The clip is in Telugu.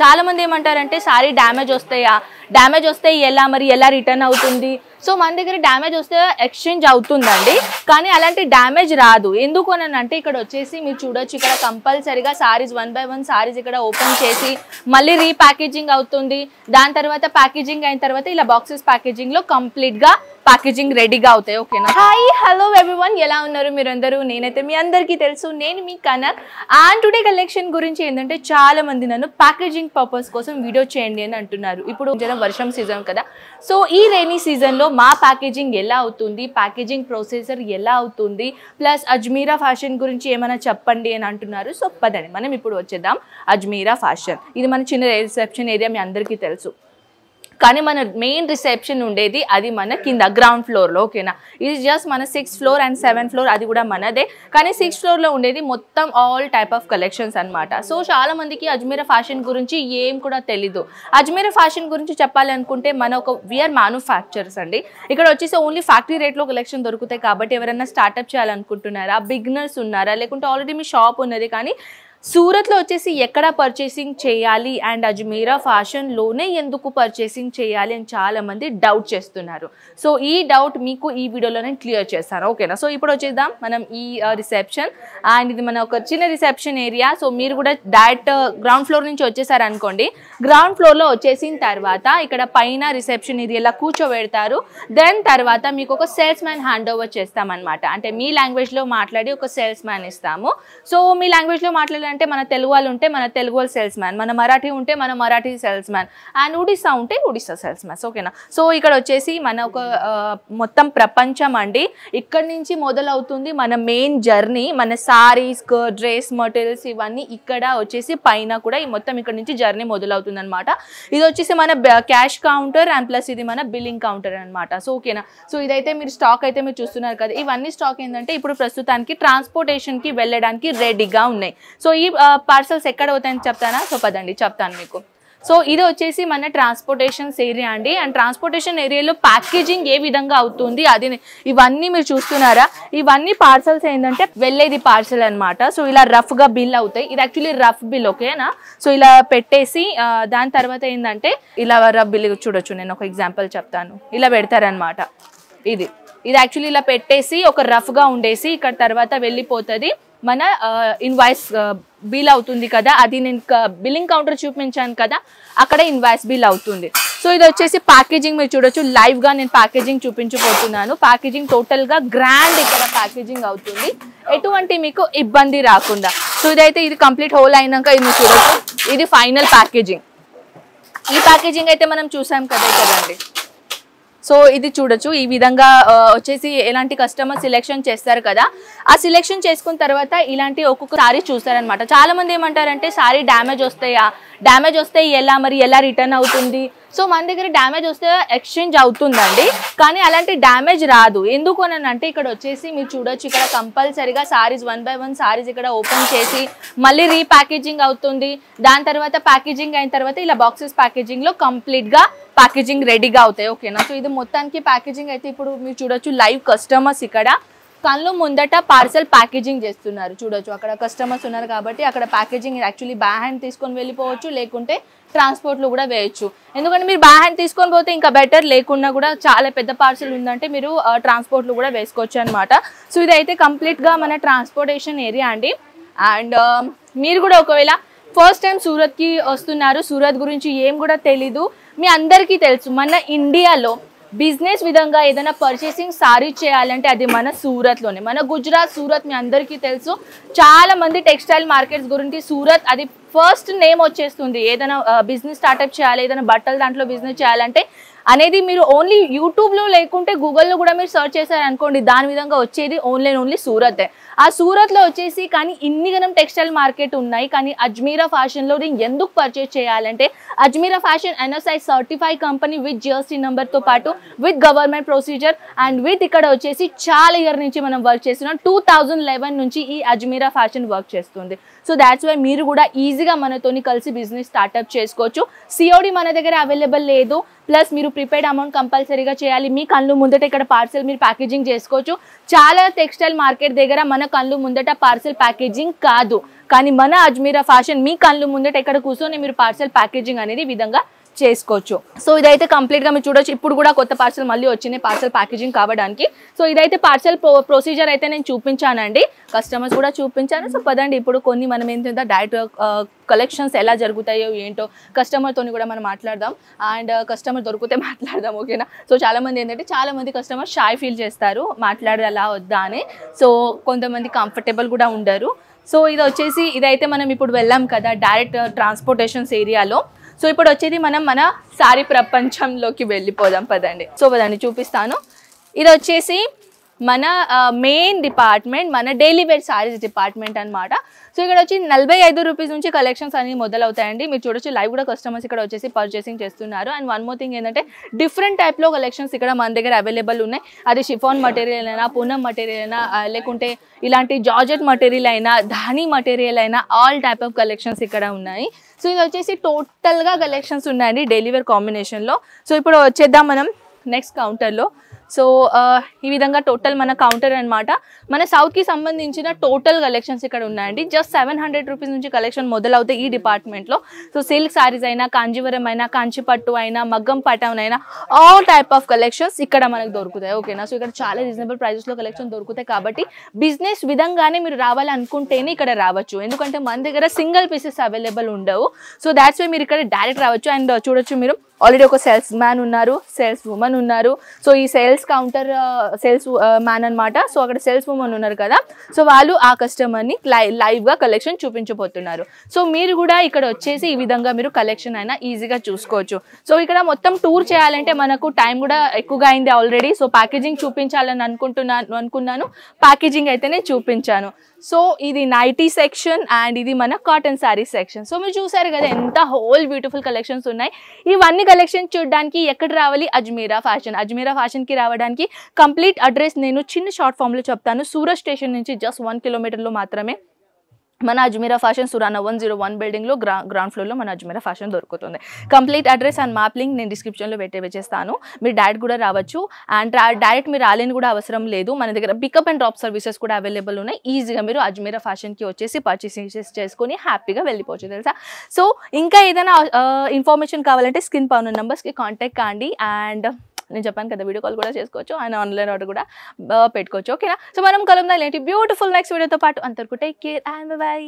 చాలా మంది ఏమంటారంటే సారీ డ్యామేజ్ వస్తాయా, డ్యామేజ్ వస్తే ఎలా, మరి ఎలా రిటర్న్ అవుతుంది? సో మన దగ్గర డ్యామేజ్ వస్తే ఎక్స్చేంజ్ అవుతుందండి, కానీ అలాంటి డ్యామేజ్ రాదు. ఎందుకు అని అంటే ఇక్కడ వచ్చేసి మీరు చూడొచ్చు, ఇక్కడ కంపల్సరీగా సారీస్ 1 by 1 సారీస్ ఇక్కడ ఓపెన్ చేసి మళ్ళీ రీప్యాకేజింగ్ అవుతుంది. దాని తర్వాత ప్యాకేజింగ్ అయిన తర్వాత ఇలా బాక్సెస్ ప్యాకేజింగ్ లో కంప్లీట్ గా ప్యాకేజింగ్ రెడీగా అవుతాయి. ఓకేనా? హాయ్ హలో ఎవ్రీవన్, ఎలా ఉన్నారు మీరందరూ? నేనైతే మీ అందరికీ తెలుసు, నేను మీ కనక్. అండ్ టుడే కలెక్షన్ గురించి ఏంటంటే చాలా మంది నన్ను ప్యాకేజింగ్ పర్పస్ కోసం వీడియో చేయండి అని అంటున్నారు. ఇప్పుడు వర్షం సీజన్ కదా, సో ఈ రైనీ సీజన్ లో మా ప్యాకేజింగ్ ఎలా అవుతుంది, ప్యాకేజింగ్ ప్రొసెసర్ ఎలా అవుతుంది, ప్లస్ అజ్మీరా ఫ్యాషన్ గురించి ఏమైనా చెప్పండి అని అంటున్నారు. సో పదండి మనం ఇప్పుడు వచ్చేద్దాం అజ్మీరా ఫ్యాషన్. ఇది మన చిన్న రిసెప్షన్ ఏరియా, మీ అందరికీ తెలుసు. కానీ మన మెయిన్ రిసెప్షన్ ఉండేది అది మన కింద గ్రౌండ్ ఫ్లోర్లో. ఓకేనా? ఇది జస్ట్ మన 6th floor and 7th floor, అది కూడా మనదే. కానీ 6th ఫ్లోర్లో ఉండేది మొత్తం ఆల్ టైప్ ఆఫ్ కలెక్షన్స్ అనమాట. సో చాలా మందికి అజ్మీరా ఫ్యాషన్ గురించి ఏం కూడా తెలీదు. అజ్మీరా ఫ్యాషన్ గురించి చెప్పాలి అనుకుంటే మన ఒక వీఆర్ మ్యానుఫ్యాక్చరర్స్ అండి. ఇక్కడ వచ్చేసి ఓన్లీ ఫ్యాక్టరీ రేట్లో కలెక్షన్ దొరుకుతాయి. కాబట్టి ఎవరైనా స్టార్ట్అప్ చేయాలనుకుంటున్నారా, బిగినర్స్ ఉన్నారా, లేకుంటే ఆల్రెడీ మీ షాప్ ఉన్నది కానీ సూరత్లో వచ్చేసి ఎక్కడ పర్చేసింగ్ చేయాలి అండ్ అజ్మీరా ఫ్యాషన్లోనే ఎందుకు పర్చేసింగ్ చేయాలి అని చాలామంది డౌట్ చేస్తున్నారు. సో ఈ డౌట్ మీకు ఈ వీడియోలో నేను క్లియర్ చేస్తాను. ఓకేనా? సో ఇప్పుడు వచ్చేద్దాం మనం ఈ రిసెప్షన్. అండ్ ఇది మన ఒక చిన్న రిసెప్షన్ ఏరియా. సో మీరు కూడా డైరెక్ట్ గ్రౌండ్ ఫ్లోర్ నుంచి వచ్చేసారు అనుకోండి, గ్రౌండ్ ఫ్లోర్లో వచ్చేసిన తర్వాత ఇక్కడ పైన రిసెప్షన్ ఏరియాలో కూర్చోబెడతారు. దెన్ తర్వాత మీకు ఒక సేల్స్ మ్యాన్ హ్యాండ్ ఓవర్ చేస్తామన్నమాట. అంటే మీ లాంగ్వేజ్లో మాట్లాడి ఒక సేల్స్ మ్యాన్ ఇస్తాము. సో మీ లాంగ్వేజ్లో మాట్లాడాలి అంటే మన తెలుగు వాళ్ళు ఉంటే మన తెలుగు వాళ్ళు సేల్స్ మ్యాన్, మన మరాఠీ ఉంటే మన Marathi sales man, and Odisha ఉంటే ఒడిస్సా సేల్స్ మ్యాన్. ఓకేనా? సో ఇక్కడ వచ్చేసి మన ఒక మొత్తం ప్రపంచం అండి. ఇక్కడ నుంచి మొదలవుతుంది మన మెయిన్ జర్నీ. మన సారీస్, డ్రెస్ మెటీరియల్స్ ఇవన్నీ ఇక్కడ వచ్చేసి పైన కూడా ఈ మొత్తం ఇక్కడ నుంచి జర్నీ మొదలవుతుంది అనమాట. ఇది వచ్చేసి మన క్యాష్ కౌంటర్ అండ్ ప్లస్ ఇది మన బిల్లింగ్ కౌంటర్ అనమాట. సో ఓకేనా? సో ఇదైతే మీరు స్టాక్ అయితే మీరు చూస్తున్నారు కదా, ఇవన్నీ స్టాక్ ఏంటంటే ఇప్పుడు ప్రస్తుతానికి ట్రాన్స్పోర్టేషన్కి వెళ్ళడానికి రెడీగా ఉన్నాయి. సో ఈ పార్సల్స్ ఎక్కడ అవుతాయని చెప్తానా? సో పదండి చెప్తాను మీకు. సో ఇది వచ్చేసి మన ట్రాన్స్పోర్టేషన్స్ ఏరియా అండి. అండ్ ట్రాన్స్పోర్టేషన్ ఏరియాలో ప్యాకేజింగ్ ఏ విధంగా అవుతుంది అది ఇవన్నీ మీరు చూస్తున్నారా? ఇవన్నీ పార్సల్స్ ఏంటంటే వెళ్ళేది పార్సల్ అనమాట. సో ఇలా రఫ్గా బిల్ అవుతాయి. ఇది యాక్చువల్లీ రఫ్ బిల్. ఓకేనా? సో ఇలా పెట్టేసి దాని తర్వాత ఏంటంటే ఇలా రఫ్ బిల్ చూడొచ్చు. నేను ఒక ఎగ్జాంపుల్ చెప్తాను. ఇలా పెడతారనమాట. ఇది యాక్చువల్లీ ఇలా పెట్టేసి ఒక రఫ్గా ఉండేసి ఇక్కడ తర్వాత వెళ్ళిపోతుంది మన ఇన్వాయిస్ బిల్ అవుతుంది కదా, అది నేను బిల్లింగ్ కౌంటర్ చూపించాను కదా, అక్కడ ఇన్వాయిస్ బిల్ అవుతుంది. సో ఇది వచ్చేసి ప్యాకేజింగ్ మీరు చూడొచ్చు. లైవ్గా నేను ప్యాకేజింగ్ చూపించబోతున్నాను. ప్యాకేజింగ్ టోటల్గా గ్రాండ్ ఇక్కడ ప్యాకేజింగ్ అవుతుంది, ఎటువంటి మీకు ఇబ్బంది రాకుండా. సో ఇదైతే ఇది కంప్లీట్ హోల్ అయినాక ఇది మీరు చూడొచ్చు. ఇది ఫైనల్ ప్యాకేజింగ్. ఈ ప్యాకేజింగ్ అయితే మనం చూసాం కదండి. సో ఇది చూడొచ్చు. ఈ విధంగా వచ్చేసి ఎలాంటి కస్టమర్ సెలెక్షన్ చేస్తారు కదా, ఆ సెలెక్షన్ చేసుకున్న తర్వాత ఇలాంటి ఒక్కొక్క సారీ చూస్తారనమాట. చాలా మంది ఏమంటారంటే సారీ డ్యామేజ్ వస్తాయా, డ్యామేజ్ వస్తే ఎలా, మరి ఎలా రిటర్న్ అవుతుంది? సో మన దగ్గర డ్యామేజ్ వస్తే ఎక్స్చేంజ్ అవుతుందండి, కానీ అలాంటి డ్యామేజ్ రాదు. ఎందుకు అని అంటే ఇక్కడ వచ్చేసి మీరు చూడొచ్చు, ఇక్కడ కంపల్సరీగా సారీస్ 1 by 1 సారీస్ ఇక్కడ ఓపెన్ చేసి మళ్ళీ రీప్యాకేజింగ్ అవుతుంది. దాని తర్వాత ప్యాకేజింగ్ అయిన తర్వాత ఇలా బాక్సెస్ ప్యాకేజింగ్లో కంప్లీట్గా ప్యాకేజింగ్ రెడీగా అవుతాయి. ఓకేనా? సో ఇది మొత్తానికి ప్యాకేజింగ్ అయితే ఇప్పుడు మీరు చూడొచ్చు. లైవ్ కస్టమర్స్ ఇక్కడ కళ్ళు ముందట పార్సల్ ప్యాకేజింగ్ చేస్తున్నారు. చూడొచ్చు అక్కడ కస్టమర్స్ ఉన్నారు కాబట్టి అక్కడ ప్యాకేజింగ్ యాక్చువల్లీ బ్యా హ్యాండ్ తీసుకొని వెళ్ళిపోవచ్చు, లేకుంటే ట్రాన్స్పోర్ట్లో కూడా వేయచ్చు. ఎందుకంటే మీరు బ్యా హ్యాండ్ తీసుకొని పోతే ఇంకా బెటర్, లేకున్నా కూడా చాలా పెద్ద పార్సల్ ఉందంటే మీరు ట్రాన్స్పోర్ట్లో కూడా వేసుకోవచ్చు అనమాట. సో ఇదైతే కంప్లీట్గా మన ట్రాన్స్పోర్టేషన్ ఏరియా అండి. అండ్ మీరు కూడా ఒకవేళ ఫస్ట్ టైం సూరత్కి వస్తున్నారు, సూరత్ గురించి ఏం కూడా తెలీదు, మీ అందరికీ తెలుసు మన ఇండియాలో బిజినెస్ విధంగా ఏదైనా పర్చేసింగ్ సారీ చేయాలంటే అది మన సూరత్లోనే. మన గుజరాత్ సూరత్ మీ అందరికీ తెలుసు. చాలా మంది టెక్స్టైల్ మార్కెట్స్ గురించి సూరత్ అది ఫస్ట్ నేమ్ వచ్చేస్తుంది. ఏదైనా బిజినెస్ స్టార్ట్అప్ చేయాలి, ఏదైనా బట్టల దాంట్లో బిజినెస్ చేయాలంటే అనేది మీరు ఓన్లీ యూట్యూబ్లో లేకుంటే గూగుల్లో కూడా మీరు సర్చ్ చేశారనుకోండి, దాని విధంగా వచ్చేది ఓన్లీ సూరతే. ఆ సూరత్లో వచ్చేసి కానీ ఇన్ని గనం టెక్స్టైల్ మార్కెట్ ఉన్నాయి, కానీ అజ్మీరా ఫ్యాషన్లో ఎందుకు పర్చేస్ చేయాలంటే Ajmeera fashion NSI certify company with GST నెంబర్తో పాటు with government procedure and with ఇక్కడ వచ్చేసి చాలా ఇయర్ నుంచి మనం వర్క్ చేస్తున్నాం. 2011 నుంచి ఈ అజ్మీరా ఫ్యాషన్ వర్క్ చేస్తుంది. సో దాట్స్ వై మీరు కూడా ఈజీగా మనతోని కలిసి బిజినెస్ స్టార్ట్అప్ చేసుకోవచ్చు. COD మన దగ్గర అవైలబుల్ లేదు, ప్లస్ మీరు ప్రీపెయిడ్ అమౌంట్ కంపల్సరీగా చేయాలి. మీ కళ్ళు ముందట ఇక్కడ పార్సల్ మీరు ప్యాకేజింగ్ చేసుకోవచ్చు. చాలా టెక్స్టైల్ మార్కెట్ దగ్గర మన కళ్ళు ముందట పార్సల్ ప్యాకేజింగ్ కాదు, కానీ మన అజ్మీరా ఫ్యాషన్ మీ కళ్ళు ముందట ఇక్కడ కూర్చొని మీరు పార్సల్ ప్యాకేజింగ్ అనేది ఈ విధంగా చేసుకోవచ్చు. సో ఇదైతే కంప్లీట్ గా మీరు చూడొచ్చు. ఇప్పుడు కూడా కొత్త పార్సల్ మళ్ళీ వచ్చినాయి పార్సల్ ప్యాకేజింగ్ కావడానికి. సో ఇదైతే పార్సల్ ప్రొసీజర్ అయితే నేను చూపించానండి, కస్టమర్స్ కూడా చూపించాను. సో పదండి ఇప్పుడు కొన్ని మనం ఏంటంటే డైరెక్ట్ కలెక్షన్స్ ఎలా జరుగుతాయో ఏంటో కస్టమర్తోని కూడా మనం మాట్లాడదాం, అండ్ కస్టమర్ దొరికితే మాట్లాడదాం, ఓకేనా. సో చాలా మంది ఏంటంటే చాలా మంది కస్టమర్ షై ఫీల్ చేస్తారు మాట్లాడాలా వద్దా అని. సో కొంతమంది కంఫర్టబుల్ కూడా ఉండరు. సో ఇది వచ్చేసి ఇదైతే మనం ఇప్పుడు వెళ్ళాం కదా డైరెక్ట్ ట్రాన్స్పోర్టేషన్స్ ఏరియాలో. సో ఇప్పుడు వచ్చేది మనం మన సారీ ప్రపంచంలోకి వెళ్ళిపోదాం పదండి. సో పదండి చూపిస్తాను. ఇది వచ్చేసి మన మెయిన్ డిపార్ట్మెంట్, మన డైలీ వేర్ సారీస్ డిపార్ట్మెంట్ అనమాట. సో ఇక్కడ వచ్చి 45 రూపీస్ నుంచి కలెక్షన్స్ అనేవి మొదలవుతాయండి. మీరు చూడొచ్చు లైవ్ కూడా కస్టమర్స్ ఇక్కడ వచ్చేసి పర్చేసింగ్ చేస్తున్నారు. అండ్ వన్ మోర్ థింగ్ ఏంటంటే డిఫరెంట్ టైప్లో కలెక్షన్స్ ఇక్కడ మన దగ్గర అవైలబుల్ ఉన్నాయి. అది షిఫాన్ మటీరియల్ అయినా, పూనం మటీరియల్ అయినా, లేకుంటే ఇలాంటి జార్జెట్ మటీరియల్ అయినా, ధానీ మటీరియల్ అయినా, ఆల్ టైప్ ఆఫ్ కలెక్షన్స్ ఇక్కడ ఉన్నాయి. సో ఇది వచ్చేసి టోటల్గా కలెక్షన్స్ ఉన్నాయండి డైలీ వేర్ కాంబినేషన్లో. సో ఇప్పుడు వచ్చేద్దాం మనం నెక్స్ట్ కౌంటర్లో. సో ఈ విధంగా టోటల్ మన కౌంటర్ అనమాట. మన సౌత్కి సంబంధించిన టోటల్ కలెక్షన్స్ ఇక్కడ ఉన్నాయండి. జస్ట్ 700 రూపీస్ నుంచి కలెక్షన్ మొదలవుతాయి ఈ డిపార్ట్మెంట్లో. సో సిల్క్ సారీస్ అయినా, కాంజీవరం అయినా, కాంచీపట్టు అయినా, మగ్గం పటం అయినా, ఆల్ టైప్ ఆఫ్ కలెక్షన్స్ ఇక్కడ మనకు దొరుకుతాయి, ఓకేనా. సో ఇక్కడ చాలా రీజనబుల్ ప్రైజెస్లో కలెక్షన్ దొరుకుతాయి కాబట్టి బిజినెస్ విధంగానే మీరు రావాలనుకుంటేనే ఇక్కడ రావచ్చు. ఎందుకంటే మన దగ్గర సింగిల్ పీసెస్ అవైలబుల్ ఉండవు. సో దాట్స్ వై మీరు ఇక్కడ డైరెక్ట్ రావచ్చు. అండ్ చూడొచ్చు మీరు ఆల్రెడీ ఒక సేల్స్ మ్యాన్ ఉన్నారు, సేల్స్ ఉమెన్ ఉన్నారు. సో ఈ సేల్స్ కౌంటర్ సేల్స్ మ్యాన్ అనమాట. సో అక్కడ సేల్స్ ఉమెన్ ఉన్నారు కదా, సో వాళ్ళు ఆ కస్టమర్ని లైవ్గా కలెక్షన్ చూపించబోతున్నారు. సో మీరు కూడా ఇక్కడ వచ్చేసి ఈ విధంగా మీరు కలెక్షన్ అయినా ఈజీగా చూసుకోవచ్చు. సో ఇక్కడ మొత్తం టూర్ చేయాలంటే మనకు టైం కూడా ఎక్కువగా అయింది ఆల్రెడీ. సో ప్యాకేజింగ్ చూపించాలని అనుకున్నాను, ప్యాకేజింగ్ అయితేనే చూపించాను. సో ఇది నైటీ సెక్షన్ అండ్ ఇది మన కాటన్ శారీ సెక్షన్. సో మీరు చూసారు కదా ఎంత హోల్ బ్యూటిఫుల్ కలెక్షన్స్ ఉన్నాయి. ఇవన్నీ కలెక్షన్ చూడడానికి ఎక్కడ రావాలి? అజ్మీరా ఫ్యాషన్. అజ్మీరా ఫ్యాషన్కి రావడానికి కంప్లీట్ అడ్రస్ నేను చిన్న షార్ట్ ఫామ్లో చెప్తాను. సూరత్ స్టేషన్ నుంచి జస్ట్ 1 కిలోమీటర్లో మాత్రమే మన అజ్మీరా ఫ్యాషన్ సురానా 101 బిల్డింగ్లో గ్రౌండ్ ఫ్లోర్లో మన అజ్మీరా ఫ్యాషన్ దొరుకుతుంది. Complete address and map link నేను డిస్క్రిప్షన్లో పెట్టేస్తాను. మీరు డైరెక్ట్ కూడా రావచ్చు. అండ్ డైరెక్ట్ మీరు రాలేని కూడా అవసరం లేదు. మన దగ్గర పికప్ అండ్ డ్రాప్ సర్వీసెస్ కూడా అవైలబుల్ ఉన్నాయి. ఈజీగా మీరు అజ్మీరా ఫ్యాషన్కి వచ్చేసి పర్చేసింగ్ చేసుకొని హ్యాపీగా వెళ్ళిపోవచ్చు, తెలుసా. సో ఇంకా ఏదైనా ఇన్ఫర్మేషన్ కావాలంటే స్క్రీన్ పై ఉన్న నెంబర్స్కి కాంటాక్ట్ కాండి. అండ్ నేను చెప్పాను కదా వీడియో కాల్ కూడా చేసుకోవచ్చు అండ్ ఆన్లైన్ ఆర్డర్ కూడా పెట్టుకోవచ్చు, ఓకేనా. సో మనం కలుద్దాం ఇలాంటి బ్యూటిఫుల్ నెక్స్ట్ వీడియోతో పాటు. అంతవరకు టేక్ కేర్ అండ్ బై.